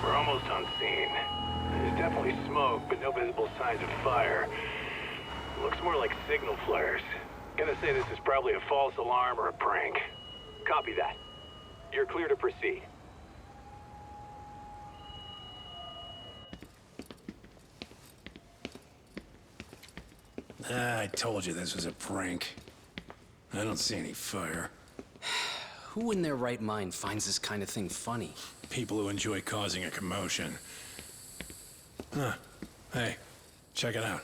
We're almost on scene. There's definitely smoke, but no visible signs of fire. Looks more like signal flares. Gonna say this is probably a false alarm or a prank. Copy that. You're clear to proceed. I told you this was a prank. I don't see any fire. Who in their right mind finds this kind of thing funny? People who enjoy causing a commotion. Huh. Hey, check it out.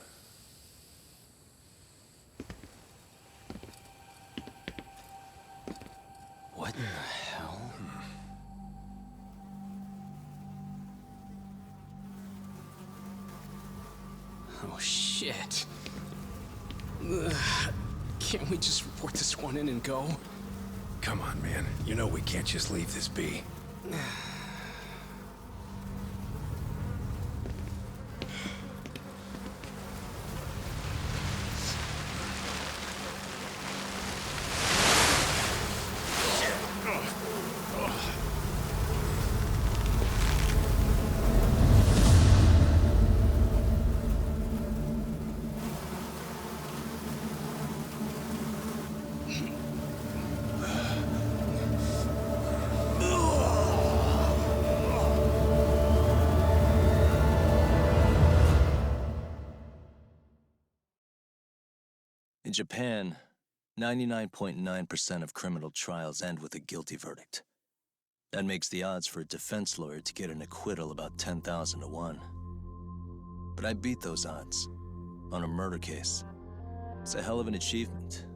What the hell? Oh, shit. Ugh. Can't we just report this one in and go? Come on, man. You know we can't just leave this be. In Japan, 99.9% of criminal trials end with a guilty verdict. That makes the odds for a defense lawyer to get an acquittal about 10,000 to 1. But I beat those odds on a murder case. It's a hell of an achievement.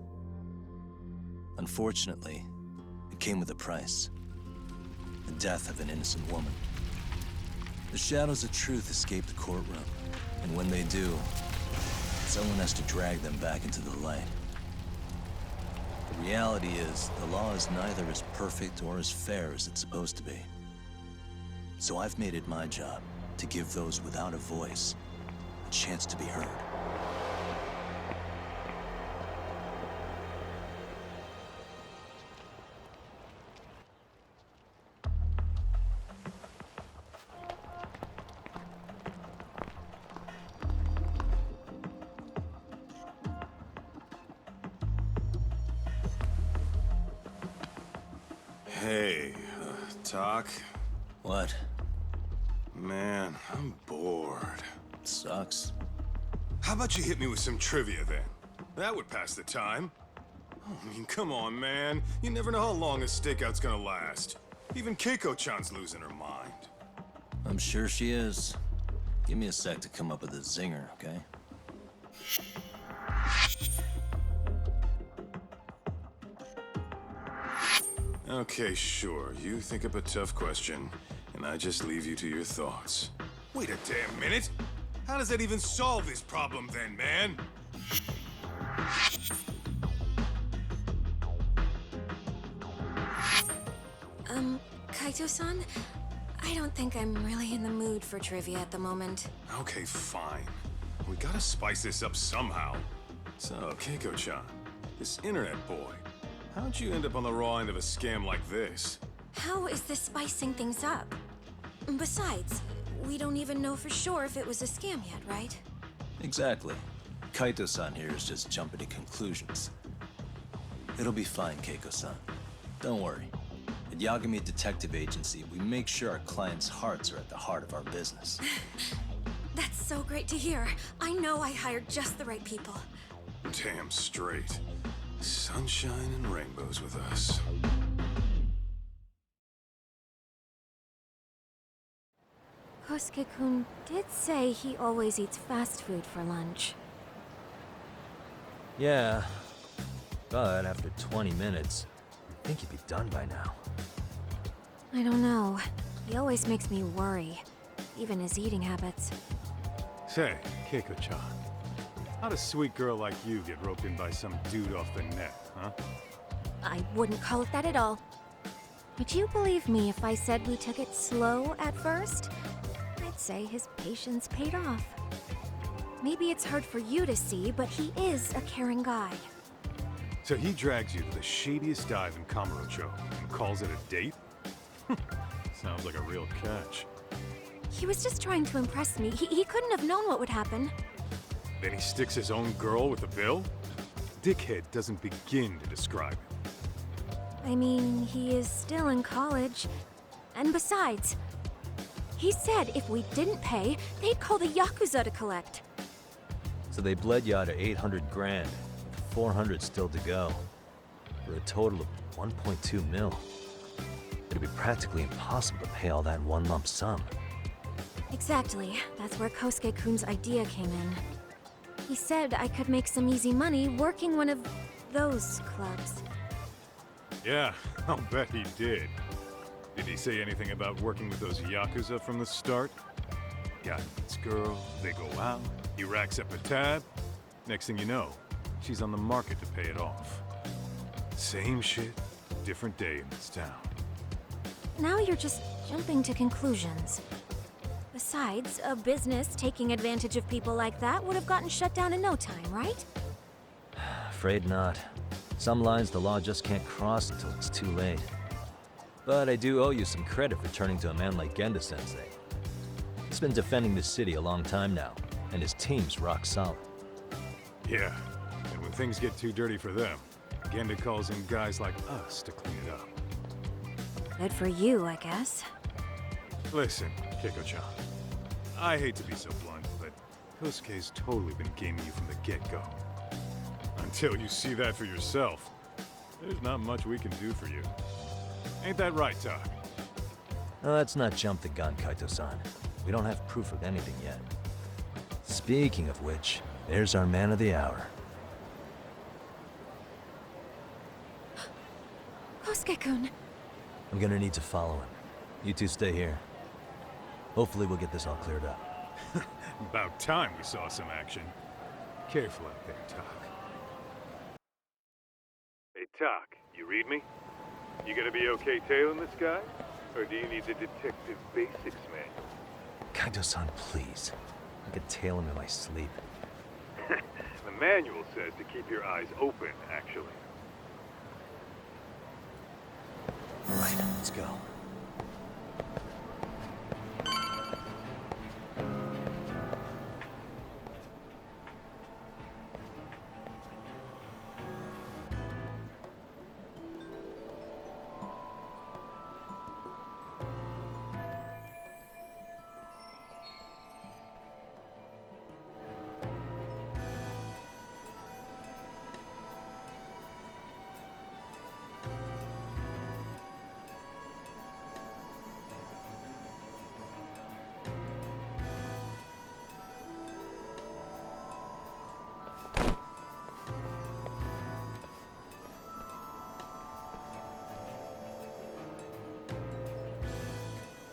Unfortunately, it came with a price. The death of an innocent woman. The shadows of truth escape the courtroom, and when they do, someone has to drag them back into the light. The reality is, the law is neither as perfect or as fair as it's supposed to be. So I've made it my job to give those without a voice a chance to be heard. Hey, Doc? What? Man, I'm bored. Sucks. How about you hit me with some trivia then? That would pass the time. I mean, come on, man. You never know how long a stakeout's gonna last. Even Keiko-chan's losing her mind. I'm sure she is. Give me a sec to come up with a zinger, okay? Okay, sure. You think up a tough question, and I just leave you to your thoughts. Wait a damn minute! How does that even solve this problem then, man? Kaito-san? I don't think I'm really in the mood for trivia at the moment. Okay, fine. We gotta spice this up somehow. So, Keiko-chan, this internet boy, how'd you end up on the raw end of a scam like this? How is this spicing things up? Besides, we don't even know for sure if it was a scam yet, right? Exactly. Kaito-san here is just jumping to conclusions. It'll be fine, Keiko-san. Don't worry. At Yagami Detective Agency, we make sure our clients' hearts are at the heart of our business. That's so great to hear. I know I hired just the right people. Damn straight. Sunshine and rainbows with us. Kosuke-kun did say he always eats fast food for lunch. Yeah, but after 20 minutes, you'd think he'd be done by now. I don't know. He always makes me worry. Even his eating habits. Say, Keiko-chan, how'd a sweet girl like you get roped in by some dude off the net, huh? I wouldn't call it that at all. Would you believe me if I said we took it slow at first? I'd say his patience paid off. Maybe it's hard for you to see, but he is a caring guy. So he drags you to the shadiest dive in Kamurocho and calls it a date? Sounds like a real catch. He was just trying to impress me. He couldn't have known what would happen. Then he sticks his own girl with the bill? Dickhead doesn't begin to describe it. I mean, he is still in college. And besides, he said if we didn't pay, they'd call the Yakuza to collect. So they bled you out of 800 grand, with 400 still to go, for a total of 1.2 mil. It'd be practically impossible to pay all that in one lump sum. Exactly. That's where Kosuke-kun's idea came in. He said I could make some easy money working one of those clubs. Yeah, I'll bet he did. Did he say anything about working with those Yakuza from the start? Guy meets girl, they go out, he racks up a tab. Next thing you know, she's on the market to pay it off. Same shit, different day in this town. Now you're just jumping to conclusions. Besides, a business taking advantage of people like that would have gotten shut down in no time, right? Afraid not. Some lines the law just can't cross until it's too late. But I do owe you some credit for turning to a man like Genda-sensei. He's been defending this city a long time now, and his team's rock solid. Yeah, and when things get too dirty for them, Genda calls in guys like us to clean it up. Good for you, I guess. Listen, Keiko-chan, I hate to be so blunt, but Kosuke's totally been gaming you from the get-go. Until you see that for yourself, there's not much we can do for you. Ain't that right, Tak? Now, let's not jump the gun, Kaito-san. We don't have proof of anything yet. Speaking of which, there's our man of the hour. Kosuke-kun. I'm gonna need to follow him. You two stay here. Hopefully we'll get this all cleared up. About time we saw some action. Careful out there, Tak. Hey, Tak, you read me? You gonna be okay tailing this guy? Or do you need the detective basics manual? Kaito-san, please. I could tail him in my sleep. The manual says to keep your eyes open, actually. All right, let's go.